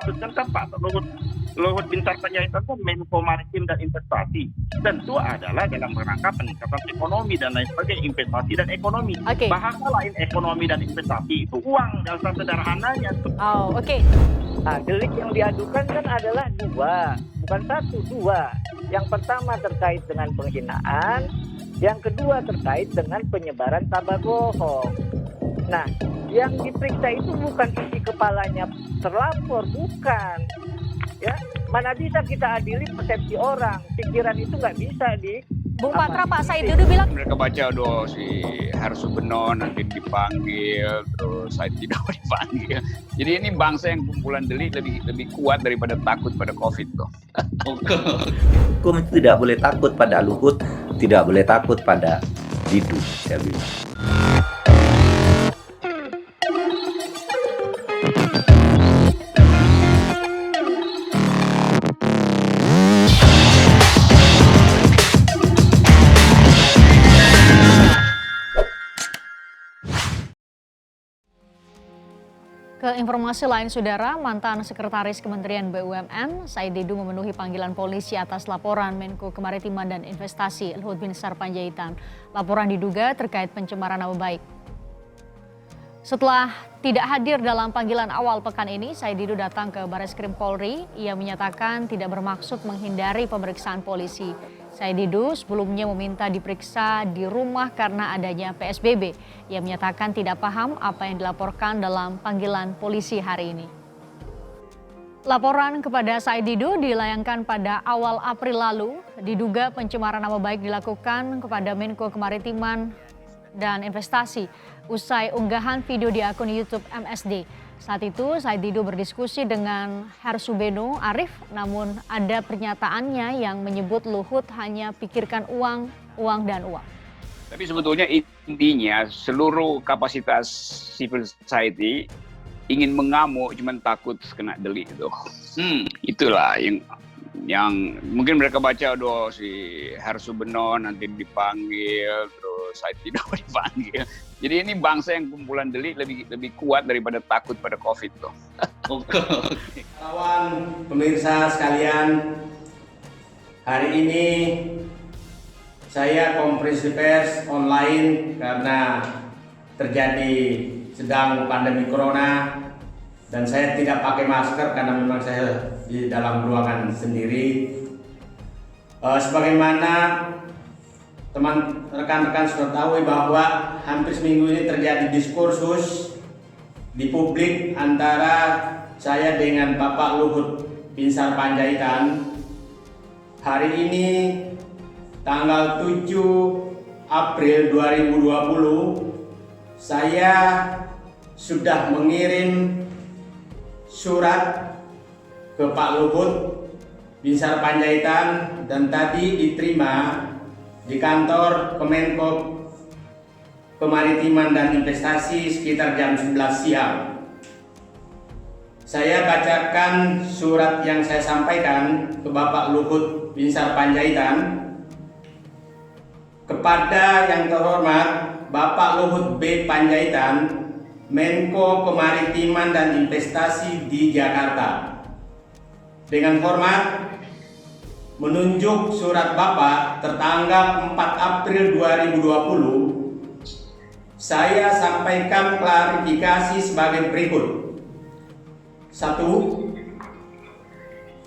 maksudkan kan Pak Luhut Binsar Panjaitan kan Menko Maritim dan Investasi. Tentu adalah dalam rangka peningkatan ekonomi dan lain sebagainya, investasi dan ekonomi. Oke. Bahasa lain ekonomi dan investasi itu uang, dasar sederhananya. Oh, oke. Nah, delik yang diadukan kan adalah dua, bukan satu, dua. Yang pertama terkait dengan penghinaan, yang kedua terkait dengan penyebaran kabar bohong. Nah, yang diperiksa itu bukan isi kepalanya terlapor, bukan. Ya, mana bisa kita adili persepsi orang, pikiran itu nggak bisa Bung Patra, Pak Said Didu bilang mereka baca si Harsu Benon nanti dipanggil, terus Said tidak dipanggil. Jadi ini bangsa yang kumpulan delik lebih kuat daripada takut pada COVID tuh. Hukum itu tidak boleh takut pada Luhut, tidak boleh takut pada Didu, saya bilang. ke informasi lain, Saudara, mantan Sekretaris Kementerian BUMN Said Didu memenuhi panggilan polisi atas laporan Menko Kemaritiman dan Investasi Luhut Binsar Panjaitan. Laporan diduga terkait pencemaran nama baik. Setelah tidak hadir dalam panggilan awal pekan ini, Said Didu datang ke Bareskrim Polri. Ia menyatakan tidak bermaksud menghindari pemeriksaan polisi. Said Didu sebelumnya meminta diperiksa di rumah karena adanya PSBB. Ia menyatakan tidak paham apa yang dilaporkan dalam panggilan polisi hari ini. Laporan kepada Said Didu dilayangkan pada awal April lalu. Diduga pencemaran nama baik dilakukan kepada Menko Kemaritiman dan Investasi usai unggahan video di akun YouTube MSD. Saat itu Said Didu berdiskusi dengan Hersubeno Arif, namun ada pernyataannya yang menyebut Luhut hanya pikirkan uang, uang dan uang. Tapi sebetulnya intinya seluruh kapasitas civil society ingin mengamuk, cuman takut kena delik itu. Itulah yang mungkin mereka baca si Hersubeno nanti dipanggil, terus Said tidak dipanggil. Jadi ini bangsa yang kumpulan delik lebih kuat daripada takut pada COVID tuh. Kawan pemirsa sekalian, hari ini saya konferensi pers online karena terjadi sedang pandemi corona dan saya tidak pakai masker karena memang saya di dalam ruangan sendiri. Sebagaimana rekan-rekan sudah tahu bahwa hampir seminggu ini terjadi diskursus di publik antara saya dengan Bapak Luhut Binsar Panjaitan. Hari ini tanggal 7 April 2020 saya sudah mengirim surat ke Pak Luhut Binsar Panjaitan dan tadi diterima di kantor Kemenko Kemaritiman dan Investasi sekitar jam 11 siang. Saya bacakan surat yang saya sampaikan ke Bapak Luhut Binsar Panjaitan. Kepada yang terhormat Bapak Luhut B. Panjaitan, Menko Kemaritiman dan Investasi di Jakarta. Dengan hormat, menunjuk surat Bapak tertanggal 4 April 2020, saya sampaikan klarifikasi sebagai berikut. 1.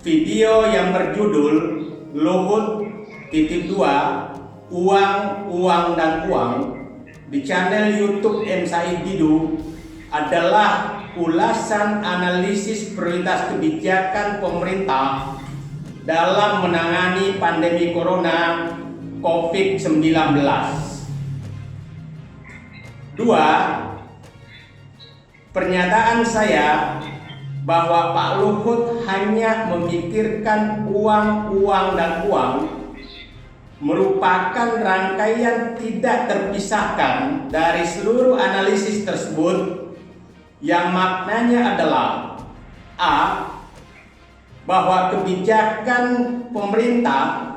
Video yang berjudul Luhut _2 Uang, Uang dan Uang di channel YouTube M. Said Didu adalah ulasan analisis prioritas kebijakan pemerintah dalam menangani pandemi corona COVID-19. 2. Pernyataan saya bahwa Pak Luhut hanya memikirkan uang, uang dan uang merupakan rangkaian tidak terpisahkan dari seluruh analisis tersebut yang maknanya adalah A. Bahwa kebijakan pemerintah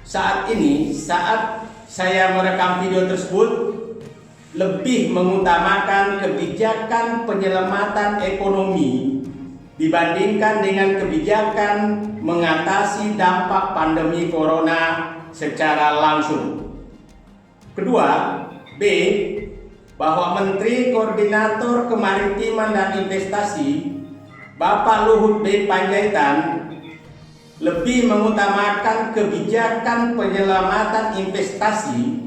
saat ini, saat saya merekam video tersebut, lebih mengutamakan kebijakan penyelamatan ekonomi dibandingkan dengan kebijakan mengatasi dampak pandemi corona secara langsung. Kedua, B, bahwa Menteri Koordinator Kemaritiman dan Investasi Bapak Luhut bin Panjaitan lebih mengutamakan kebijakan penyelamatan investasi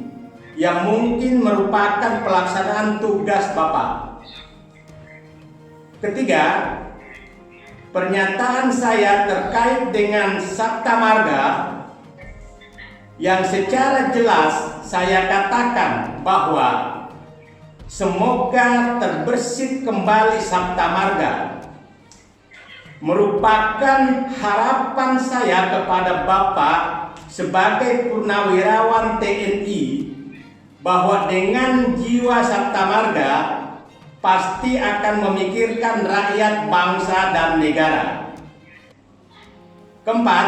yang mungkin merupakan pelaksanaan tugas Bapak. Ketiga, pernyataan saya terkait dengan Sabta Marga yang secara jelas saya katakan bahwa semoga terbersih kembali Sabta Marga merupakan harapan saya kepada Bapak sebagai purnawirawan TNI bahwa dengan jiwa Sabta Marga pasti akan memikirkan rakyat, bangsa, dan negara. Keempat,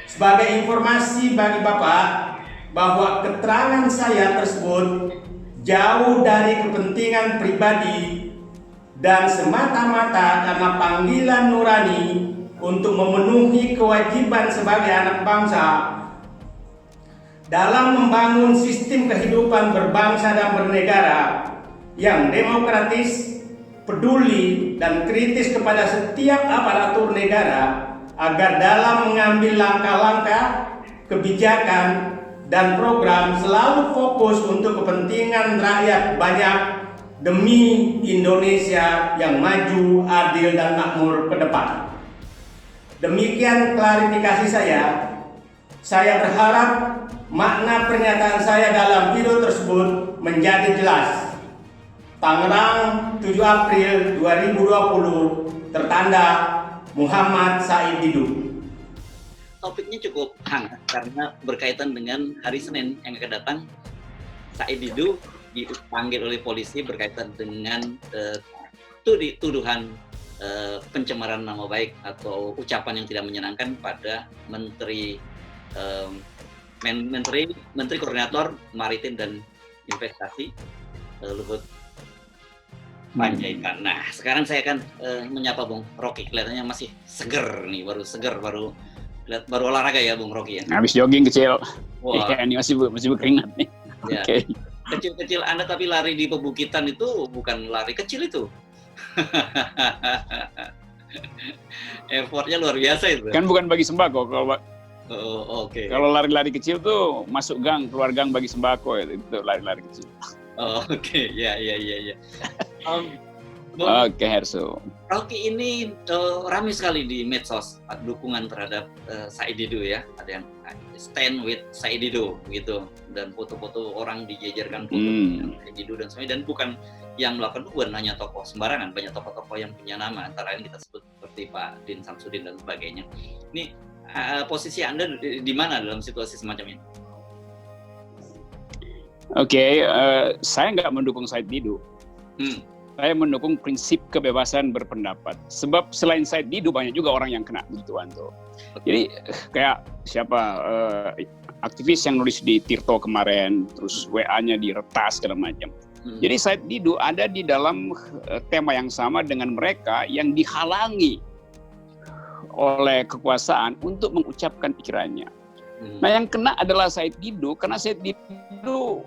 sebagai informasi bagi Bapak bahwa keterangan saya tersebut jauh dari kepentingan pribadi dan semata-mata karena panggilan nurani untuk memenuhi kewajiban sebagai anak bangsa dalam membangun sistem kehidupan berbangsa dan bernegara yang demokratis, peduli, dan kritis kepada setiap aparatur negara agar dalam mengambil langkah-langkah, kebijakan, dan program selalu fokus untuk kepentingan rakyat banyak demi Indonesia yang maju, adil, dan makmur ke depan. Demikian klarifikasi saya. Saya berharap makna pernyataan saya dalam video tersebut menjadi jelas. Tangerang, 7 April 2020, tertanda Muhammad Said Didu. Topiknya cukup hangat karena berkaitan dengan hari Senin yang akan datang. Said Didu dipanggil oleh polisi berkaitan dengan tuduhan pencemaran nama baik atau ucapan yang tidak menyenangkan pada Menteri Koordinator Maritim dan Investasi Luhut Panjaitan. Nah, sekarang saya akan menyapa Bung Rocky. Kelihatannya masih seger nih, baru olahraga ya Bung Rocky ya. Habis jogging kecil. Wah. Ya, ini masih berkeringat nih. Ya. Oke. Kecil-kecil Anda tapi lari di pebukitan itu bukan lari kecil itu. Effortnya luar biasa itu. Kan bukan bagi sembako. Oke. Kalau lari-lari kecil tuh masuk gang, keluar gang bagi sembako itu lari-lari kecil. Oke. Ya. Oke, Herso. Rocky ini ramai sekali di medsos dukungan terhadap Said Didu ya. Ada yang stand with Said Didu gitu, dan foto-foto orang dijejerkan foto dengan Said Didu dan sebagainya. Dan bukan yang melakukan bukan hanya tokoh sembarangan, banyak tokoh-tokoh yang punya nama, antara lain kita sebut seperti Pak Din Samsudin dan sebagainya. Ini posisi Anda di mana dalam situasi semacam ini? Oke, saya nggak mendukung Said Didu. Saya mendukung prinsip kebebasan berpendapat. Sebab selain Said Didu banyak juga orang yang kena begituan tuh. Jadi kayak siapa aktivis yang nulis di Tirto kemarin, terus WA-nya diretas segala macam. Jadi Said Didu ada di dalam tema yang sama dengan mereka yang dihalangi oleh kekuasaan untuk mengucapkan pikirannya. Nah, yang kena adalah Said Didu karena Said Didu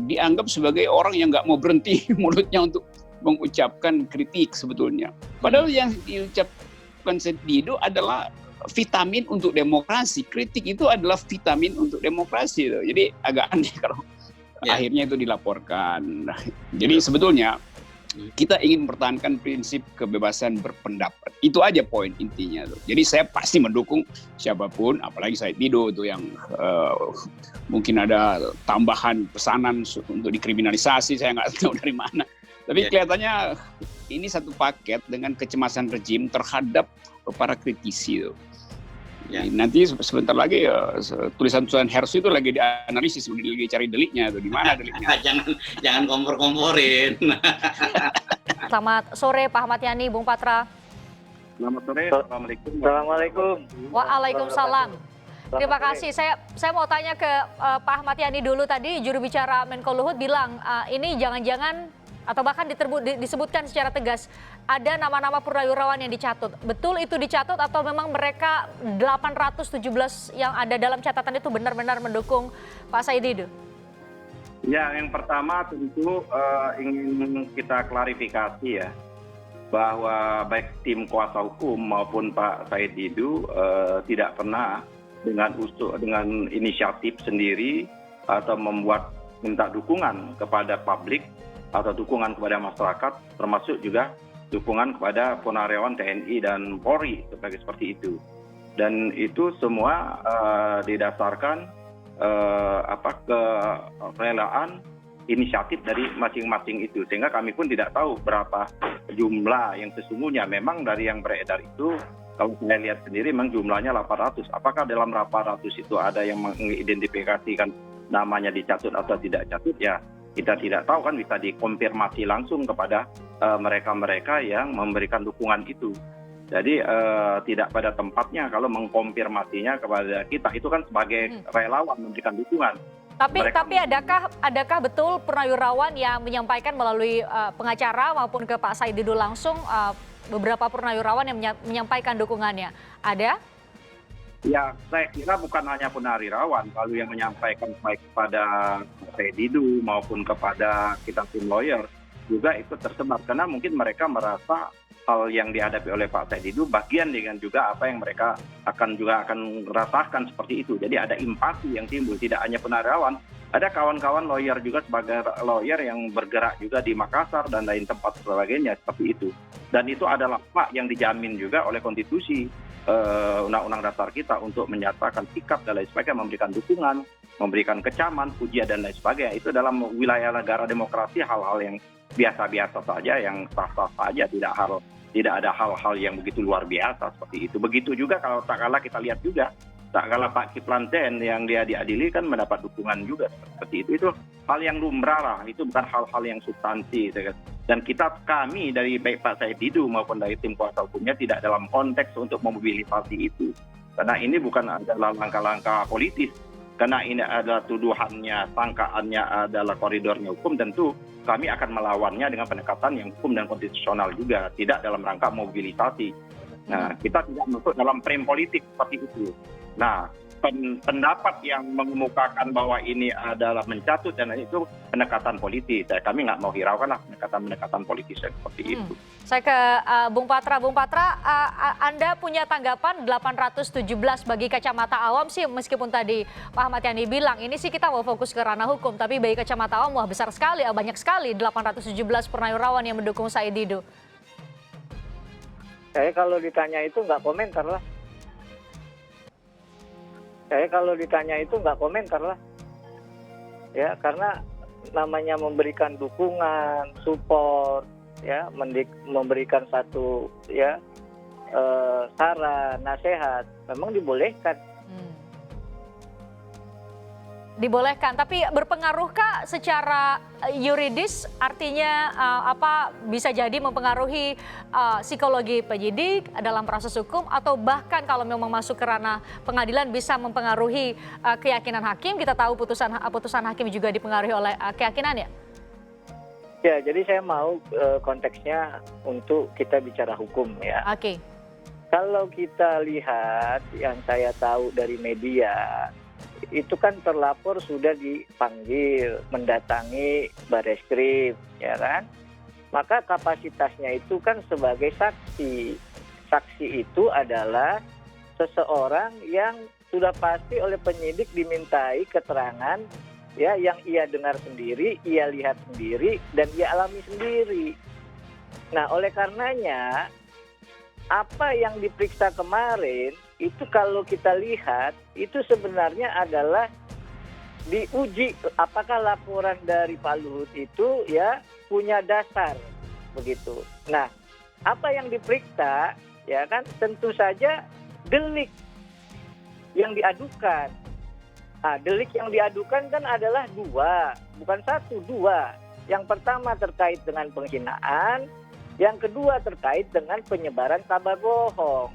dianggap sebagai orang yang nggak mau berhenti mulutnya untuk mengucapkan kritik sebetulnya. Padahal yang diucapkan Said Didu adalah vitamin untuk demokrasi. Kritik itu adalah vitamin untuk demokrasi. Jadi agak aneh kalau akhirnya itu dilaporkan. Jadi sebetulnya kita ingin mempertahankan prinsip kebebasan berpendapat. Itu aja poin intinya tuh. Jadi saya pasti mendukung siapapun, apalagi Said Didu tuh yang mungkin ada tambahan pesanan untuk dikriminalisasi, saya nggak tahu dari mana. Tapi kelihatannya ini satu paket dengan kecemasan rejim terhadap para kritisi tuh. Nanti sebentar lagi tulisan-tulisan Hersu itu lagi dianalisis, lagi cari deliknya tuh, di mana deliknya. Jangan kompor-komporin. Selamat sore Pak Ahmad Yani, Bung Patra. Selamat sore, Assalamualaikum. Assalamualaikum. Waalaikumsalam. Terima kasih. Saya mau tanya ke Pak Ahmad Yani dulu tadi, juru bicara Menko Luhut bilang ini jangan-jangan atau bahkan disebutkan secara tegas ada nama-nama purnawirawan yang dicatut. Betul itu dicatut atau memang mereka 817 yang ada dalam catatan itu benar-benar mendukung Pak Said Didu? Ya, yang pertama tentu ingin kita klarifikasi ya, bahwa baik tim kuasa hukum maupun Pak Said Didu tidak pernah dengan inisiatif sendiri atau minta dukungan kepada publik atau dukungan kepada masyarakat, termasuk juga dukungan kepada purnawirawan TNI dan Polri seperti itu. Dan itu semua didasarkan kerelaan inisiatif dari masing-masing itu, sehingga kami pun tidak tahu berapa jumlah yang sesungguhnya. Memang dari yang beredar itu, kalau saya lihat sendiri memang jumlahnya 800. Apakah dalam 800 itu ada yang mengidentifikasikan namanya dicatut atau tidak catut, ya kita tidak tahu, kan bisa dikonfirmasi langsung kepada mereka-mereka yang memberikan dukungan itu. Jadi tidak pada tempatnya kalau mengkonfirmasinya kepada kita, itu kan sebagai relawan memberikan dukungan. Tapi adakah betul purnawirawan yang menyampaikan melalui pengacara maupun ke Pak Said Didu langsung beberapa purnawirawan yang menyampaikan dukungannya? Ada? Ya, saya kira bukan hanya purnawirawan, kalau yang menyampaikan baik kepada Said Didu maupun kepada kita tim lawyer juga ikut tersebar, karena mungkin mereka merasa hal yang dihadapi oleh Pak Said Didu bagian dengan juga apa yang mereka akan rasakan seperti itu. Jadi ada empati yang timbul, tidak hanya purnawirawan, ada kawan-kawan lawyer juga sebagai lawyer yang bergerak juga di Makassar dan lain tempat sebagainya seperti itu. Dan itu adalah hak yang dijamin juga oleh konstitusi Undang-Undang Dasar kita untuk menyatakan sikap dan lain sebagainya, memberikan dukungan, memberikan kecaman, pujian dan lain sebagainya. Itu dalam wilayah negara demokrasi hal-hal yang biasa-biasa saja, yang sah-sah saja, tidak ada hal-hal yang begitu luar biasa seperti itu. Begitu juga kalau tak kalah kita lihat juga, tak kalah Pak Kiflan Zen yang dia diadili kan mendapat dukungan juga seperti itu. Itu hal yang lumrah lah, itu bukan hal-hal yang substansi. Dan kami dari baik Pak Said Didu maupun dari tim kuasa hukumnya tidak dalam konteks untuk memobilisasi itu. Karena ini bukan adalah langkah-langkah politis. Karena ini adalah tuduhannya, sangkaannya adalah koridornya hukum, tentu kami akan melawannya dengan pendekatan yang hukum dan konstitusional juga, tidak dalam rangka mobilisasi. Nah, kita tidak masuk dalam frame politik seperti itu. Nah, pendapat yang mengemukakan bahwa ini adalah mencatut dan itu pendekatan politis. Kami nggak mau hiraukan lah pendekatan politis seperti itu. Saya ke Bung Patra. Bung Patra, Anda punya tanggapan 817 bagi kacamata awam sih, meskipun tadi Pak Ahmad Yani bilang ini sih kita mau fokus ke ranah hukum, tapi bagi kacamata awam wah besar sekali, banyak sekali 817 purnawirawan yang mendukung Said Didu. Saya kalau ditanya itu nggak komentar lah. Ya, karena namanya memberikan dukungan, support, ya, memberikan satu ya saran, nasihat, memang dibolehkan. Dibolehkan, tapi berpengaruhkah secara yuridis? Artinya bisa jadi mempengaruhi psikologi penyidik dalam proses hukum, atau bahkan kalau memang masuk ke ranah pengadilan bisa mempengaruhi keyakinan hakim. Kita tahu putusan hakim juga dipengaruhi oleh keyakinannya. Ya, jadi saya mau konteksnya untuk kita bicara hukum ya. Oke. Kalau kita lihat yang saya tahu dari media, itu kan terlapor sudah dipanggil, mendatangi Bareskrim, ya kan? Maka kapasitasnya itu kan sebagai saksi. Saksi itu adalah seseorang yang sudah pasti oleh penyidik dimintai keterangan, ya, yang ia dengar sendiri, ia lihat sendiri, dan ia alami sendiri. Nah, oleh karenanya apa yang diperiksa kemarin itu kalau kita lihat itu sebenarnya adalah diuji apakah laporan dari Pak Luhut itu ya punya dasar begitu. Nah, apa yang diperiksa ya kan tentu saja delik yang diadukan. Nah, delik yang diadukan kan adalah dua, bukan satu, dua. Yang pertama terkait dengan penghinaan, yang kedua terkait dengan penyebaran kabar bohong.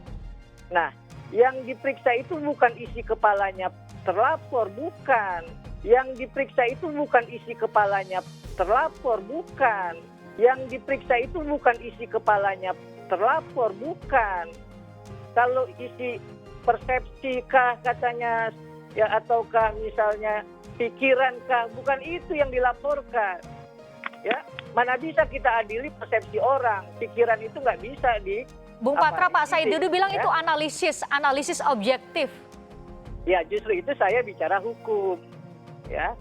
Nah, yang diperiksa itu bukan isi kepalanya terlapor, bukan. Yang diperiksa itu bukan isi kepalanya terlapor, bukan. Yang diperiksa itu bukan isi kepalanya terlapor, bukan. Kalau isi persepsi kah katanya, ya, ataukah misalnya pikiran kah, bukan itu yang dilaporkan. Ya, mana bisa kita adili persepsi orang, pikiran itu nggak bisa di. Bung Patra, Pak Said Didu bilang ya? itu analisis objektif. Ya, justru itu saya bicara hukum. Ya,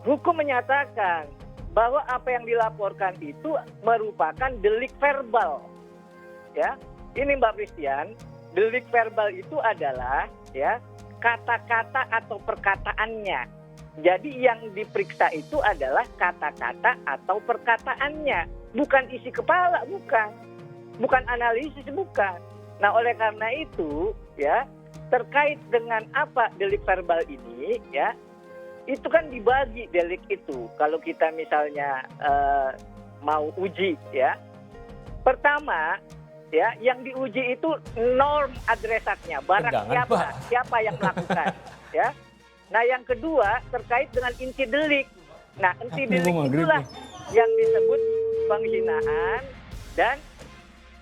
hukum menyatakan bahwa apa yang dilaporkan itu merupakan delik verbal. Ya, ini Mbak Christian, delik verbal itu adalah ya kata-kata atau perkataannya. Jadi yang diperiksa itu adalah kata-kata atau perkataannya, bukan isi kepala, bukan analisis, bukan. Nah, oleh karena itu ya, terkait dengan apa delik verbal ini ya, itu kan dibagi delik itu. Kalau kita misalnya mau uji ya, pertama ya yang diuji itu norm adresatnya, barang siapa yang melakukan ya. Nah, yang kedua terkait dengan inti delik. Nah, inti delik itulah yang disebut penghinaan dan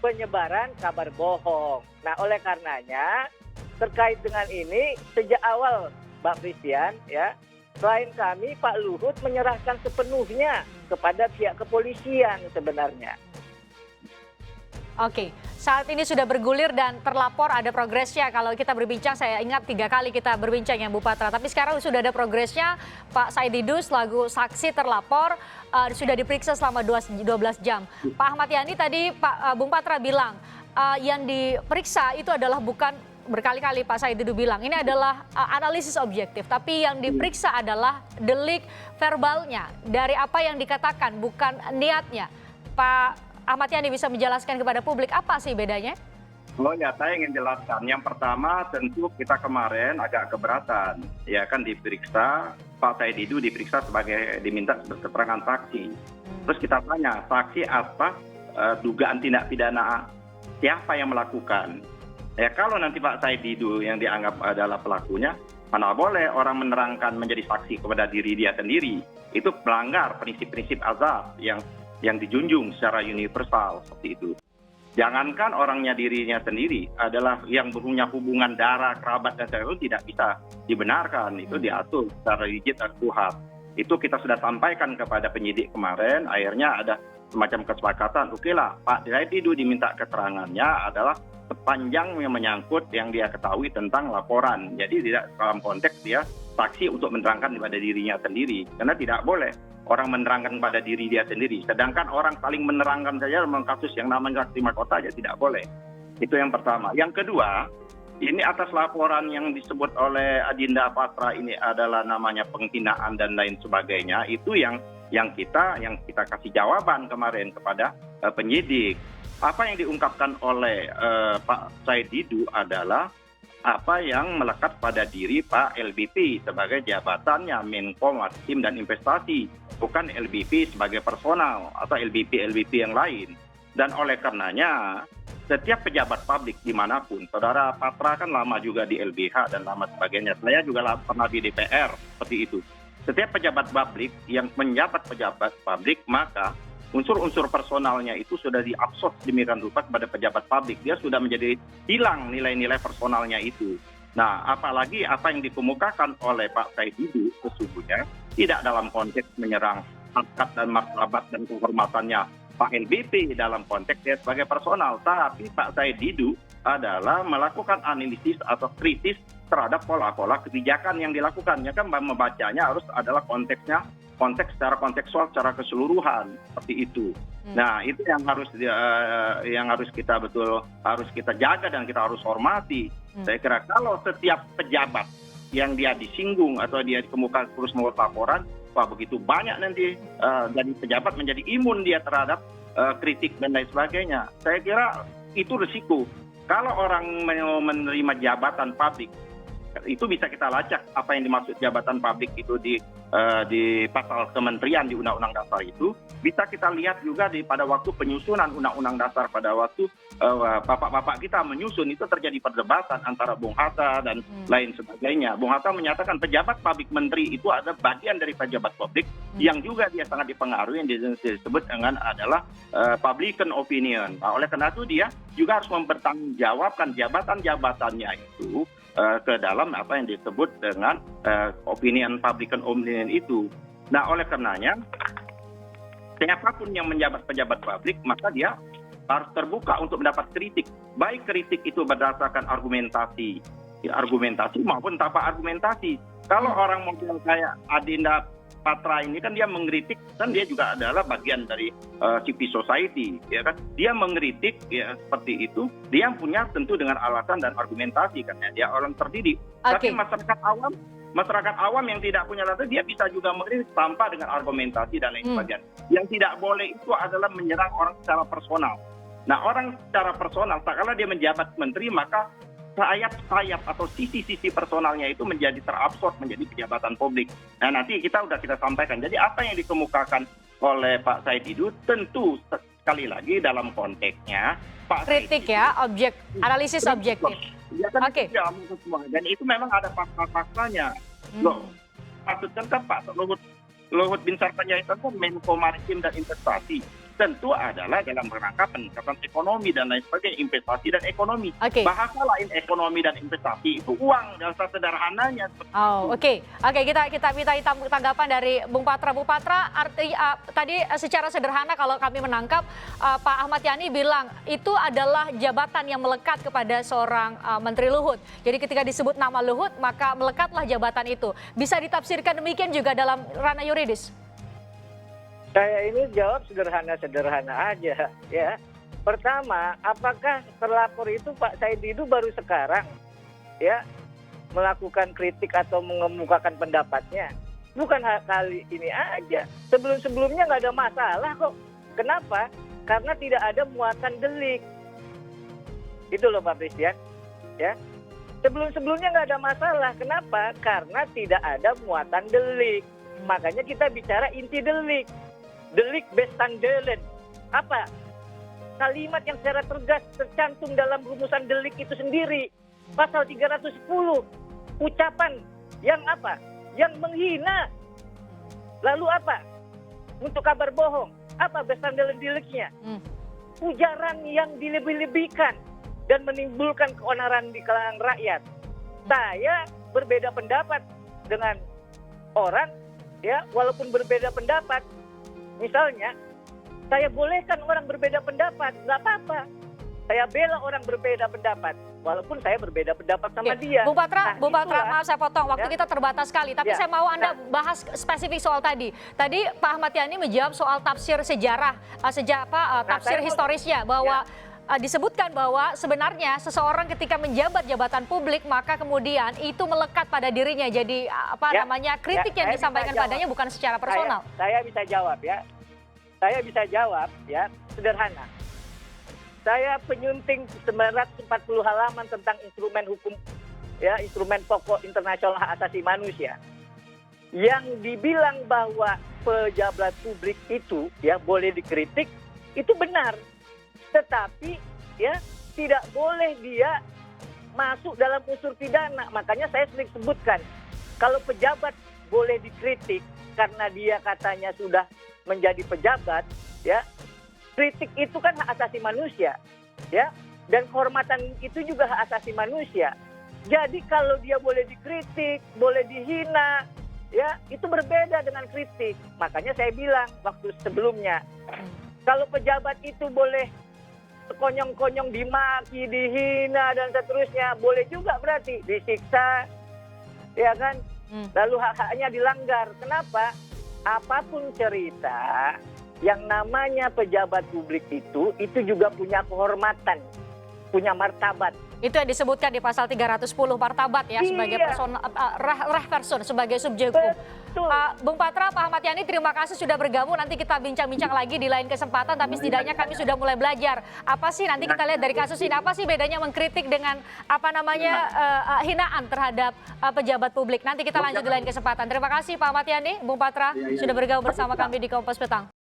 penyebaran kabar bohong. Nah, oleh karenanya terkait dengan ini sejak awal Mbak Christian ya, selain kami, Pak Luhut menyerahkan sepenuhnya kepada pihak kepolisian sebenarnya. Oke, saat ini sudah bergulir dan terlapor ada progresnya. Kalau kita berbincang, saya ingat 3 kali kita berbincang ya Bu Patra. Tapi sekarang sudah ada progresnya. Pak Said Didu selaku saksi terlapor sudah diperiksa selama 12 jam. Pak Ahmad Yani tadi Bung Patra bilang yang diperiksa itu adalah bukan, berkali-kali Pak Said Didu bilang ini adalah analisis objektif, tapi yang diperiksa adalah delik verbalnya dari apa yang dikatakan, bukan niatnya. Pak Ahmad Yani bisa menjelaskan kepada publik apa sih bedanya? Oh ya, saya ingin jelaskan. Yang pertama tentu kita kemarin agak keberatan, ya kan diperiksa, Pak Said Didu diperiksa diminta keterangan saksi. Terus kita tanya, saksi apa dugaan tindak pidana siapa yang melakukan? Ya kalau nanti Pak Said Didu yang dianggap adalah pelakunya, mana boleh orang menerangkan menjadi saksi kepada diri dia sendiri. Itu melanggar prinsip-prinsip azab yang dijunjung secara universal seperti itu. Jangankan orangnya dirinya sendiri adalah yang punya hubungan darah, kerabat dan sebagainya tidak bisa dibenarkan. Itu diatur secara rigid dan kuhap. Itu kita sudah sampaikan kepada penyidik kemarin, akhirnya ada semacam kesepakatan. Oke lah, Pak Said Didu diminta keterangannya adalah sepanjang yang menyangkut yang dia ketahui tentang laporan. Jadi tidak dalam konteks dia saksi untuk menerangkan kepada dirinya sendiri. Karena tidak boleh orang menerangkan pada diri dia sendiri. Sedangkan orang saling menerangkan saja dalam kasus yang namanya saksi mahkota aja tidak boleh. Itu yang pertama. Yang kedua, ini atas laporan yang disebut oleh Adinda Patra ini adalah namanya penghinaan dan lain sebagainya. Itu yang kita kasih jawaban kemarin kepada penyidik. Apa yang diungkapkan oleh Pak Said Didu adalah apa yang melekat pada diri Pak LBP sebagai jabatannya Menko Maritim dan Investasi, bukan LBP sebagai personal atau LBP yang lain. Dan oleh karenanya setiap pejabat publik dimanapun, saudara Patra kan lama juga di LBH dan lama sebagainya, saya juga pernah di DPR seperti itu. Setiap pejabat publik yang menjabat pejabat publik, maka unsur-unsur personalnya itu sudah diabsorb demikian rupa kepada pejabat publik. Dia sudah menjadi hilang nilai-nilai personalnya itu. Nah, apalagi apa yang dikemukakan oleh Pak Said Didu sesungguhnya tidak dalam konteks menyerang harkat dan martabat dan kehormatannya Pak LBP dalam konteks dia sebagai personal. Tapi Pak Said Didu adalah melakukan analisis atau kritis terhadap pola-pola kebijakan yang dilakukannya. Kan membacanya harus adalah konteksnya, konteks secara kontekstual, secara keseluruhan seperti itu. Nah, itu yang harus kita jaga dan kita harus hormati. Saya kira kalau setiap pejabat yang dia disinggung atau dia dikemukakan terus membuat laporan, wah begitu banyak nanti dari pejabat menjadi imun dia terhadap kritik dan lain sebagainya. Saya kira itu risiko. Kalau orang menerima jabatan publik, itu bisa kita lacak apa yang dimaksud jabatan publik itu di di pasal kementerian di Undang-Undang Dasar itu, bisa kita lihat juga pada waktu penyusunan Undang-Undang Dasar, pada waktu bapak-bapak kita menyusun, itu terjadi perdebatan antara Bung Hatta dan lain sebagainya. Bung Hatta menyatakan pejabat publik menteri itu ada bagian dari pejabat publik yang juga dia sangat dipengaruhi, yang disebut dengan adalah publican opinion. Nah, oleh karena itu dia juga harus mempertanggungjawabkan jabatan-jabatannya itu ke dalam apa yang disebut dengan publican opinion itu. Nah, oleh karenanya siapapun yang menjabat pejabat publik, maka dia harus terbuka untuk mendapat kritik. Baik kritik itu berdasarkan argumentasi maupun tanpa argumentasi. Kalau orang model kayak Adinda Patra ini kan dia mengkritik, kan dia juga adalah bagian dari civil society, ya kan? Dia mengkritik ya seperti itu, dia punya tentu dengan alasan dan argumentasi kan ya. Dia orang terdidik. Tapi masyarakat awam yang tidak punya latar, dia bisa juga mengkritik tanpa dengan argumentasi dan lain sebagainya. Yang tidak boleh itu adalah menyerang orang secara personal. Nah, orang secara personal, tak kala dia menjabat menteri, maka sayap-sayap atau sisi-sisi personalnya itu menjadi terabsorb menjadi pejabatan publik. Nah, nanti kita sampaikan. Jadi apa yang dikemukakan oleh Pak Said Didu tentu sekali lagi dalam konteksnya Pak kritik Said ya, analisis objektif. Ya kan, Oke. semua. Dan itu memang ada fakta-faktanya. Loh, maksudnya kan Pak Luhut Binsar Panjaitan kan Menko Maritim dan Investasi. Tentu adalah dalam rangka peningkatan ekonomi dan lain sebagainya, investasi dan ekonomi. Bahasa lain ekonomi dan investasi itu uang, dasar sederhananya. Oke, kita minta tanggapan dari Bung Patra. Bung Patra, tadi secara sederhana kalau kami menangkap Pak Ahmad Yani bilang itu adalah jabatan yang melekat kepada seorang Menteri Luhut. Jadi ketika disebut nama Luhut, maka melekatlah jabatan itu. Bisa ditafsirkan demikian juga dalam ranah yuridis? Saya ini jawab sederhana aja ya. Pertama, apakah terlapor itu Pak Said Didu baru sekarang ya melakukan kritik atau mengemukakan pendapatnya? Bukan kali ini aja. Sebelum-sebelumnya nggak ada masalah kok. Kenapa? Karena tidak ada muatan delik. Itu loh Pak Presiden. Ya. Sebelum-sebelumnya nggak ada masalah. Kenapa? Karena tidak ada muatan delik. Makanya kita bicara inti delik. Delik bestandelen. Apa? Kalimat yang secara tegas tercantum dalam rumusan delik itu sendiri. Pasal 310. Ucapan yang apa? Yang menghina. Lalu apa? Untuk kabar bohong. Apa bestandelen deliknya? Ujaran yang dilebih-lebihkan dan menimbulkan keonaran di kalangan rakyat. Saya berbeda pendapat dengan orang, ya, walaupun berbeda pendapat. Misalnya, saya bolehkan orang berbeda pendapat, nggak apa-apa. Saya bela orang berbeda pendapat, walaupun saya berbeda pendapat sama dia. Bung Patra, maaf saya potong, waktu kita terbatas sekali. Tapi saya mau Anda bahas spesifik soal tadi. Tadi Pak Ahmad Yani menjawab soal tafsir sejarah, tafsir historisnya, bahwa disebutkan bahwa sebenarnya seseorang ketika menjabat jabatan publik, maka kemudian itu melekat pada dirinya. Jadi kritik yang disampaikan padanya bukan secara personal. Saya bisa jawab ya. Saya bisa jawab ya, sederhana. Saya penyunting 940 halaman tentang instrumen hukum, ya, instrumen pokok internasional hak asasi manusia. Yang dibilang bahwa pejabat publik itu ya boleh dikritik, itu benar. Tetapi ya tidak boleh dia masuk dalam unsur pidana. Makanya saya sering sebutkan, kalau pejabat boleh dikritik karena dia katanya sudah menjadi pejabat, ya, kritik itu kan hak asasi manusia, ya, dan kehormatan itu juga hak asasi manusia. Jadi kalau dia boleh dikritik, boleh dihina, ya, itu berbeda dengan kritik. Makanya saya bilang waktu sebelumnya, kalau pejabat itu boleh sekonyong-konyong dimaki, dihina dan seterusnya, boleh juga berarti disiksa, ya kan? Lalu hak-haknya dilanggar. Kenapa? Apapun cerita, yang namanya pejabat publik itu juga punya kehormatan. punya martabat. Itu yang disebutkan di pasal 310 martabat ya, sebagai person sebagai subjek hukum. Bung Patra, Pak Ahmad Yani, terima kasih sudah bergabung. Nanti kita bincang-bincang lagi di lain kesempatan, tapi setidaknya kami sudah mulai belajar. Apa sih nanti kita lihat dari kasus ini, apa sih bedanya mengkritik dengan hinaan terhadap pejabat publik. Nanti kita lanjut di lain kesempatan. Terima kasih Pak Ahmad Yani, Bung Patra sudah bergabung bersama kami di Kompas Petang.